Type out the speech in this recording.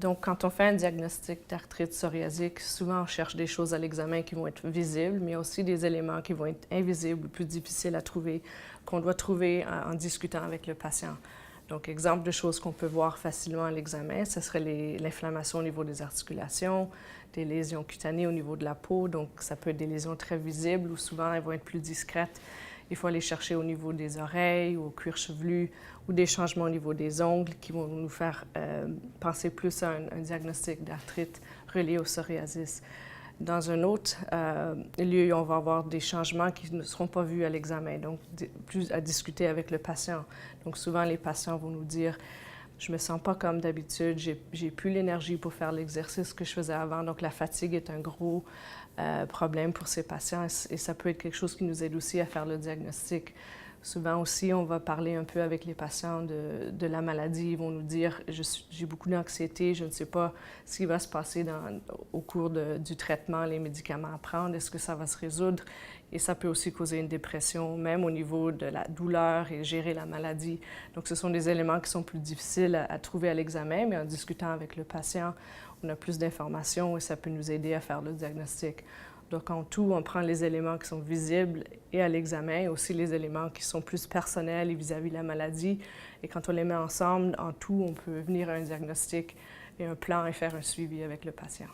Donc, quand on fait un diagnostic d'arthrite psoriasique, souvent on cherche des choses à l'examen qui vont être visibles, mais aussi des éléments qui vont être invisibles ou plus difficiles à trouver, qu'on doit trouver en discutant avec le patient. Donc, exemple de choses qu'on peut voir facilement à l'examen, ce serait l'inflammation au niveau des articulations, des lésions cutanées au niveau de la peau. Donc, ça peut être des lésions très visibles ou souvent elles vont être plus discrètes. Il faut aller chercher au niveau des oreilles ou au cuir chevelu ou des changements au niveau des ongles qui vont nous faire penser plus à un diagnostic d'arthrite relié au psoriasis. Dans un autre lieu, on va avoir des changements qui ne seront pas vus à l'examen, donc plus à discuter avec le patient. Donc souvent, les patients vont nous dire « Je me sens pas comme d'habitude, j'ai plus l'énergie pour faire l'exercice que je faisais avant ». Donc la fatigue est un gros problème pour ces patients et ça peut être quelque chose qui nous aide aussi à faire le diagnostic. Souvent aussi, on va parler un peu avec les patients de la maladie. Ils vont nous dire « J'ai beaucoup d'anxiété, je ne sais pas ce qui va se passer au cours du traitement, les médicaments à prendre, est-ce que ça va se résoudre? » Et ça peut aussi causer une dépression, même au niveau de la douleur et gérer la maladie. Donc, ce sont des éléments qui sont plus difficiles à trouver à l'examen, mais en discutant avec le patient, on a plus d'informations et ça peut nous aider à faire le diagnostic. Donc, en tout, on prend les éléments qui sont visibles et à l'examen, et aussi les éléments qui sont plus personnels et vis-à-vis de la maladie. Et quand on les met ensemble, en tout, on peut venir à un diagnostic et un plan et faire un suivi avec le patient.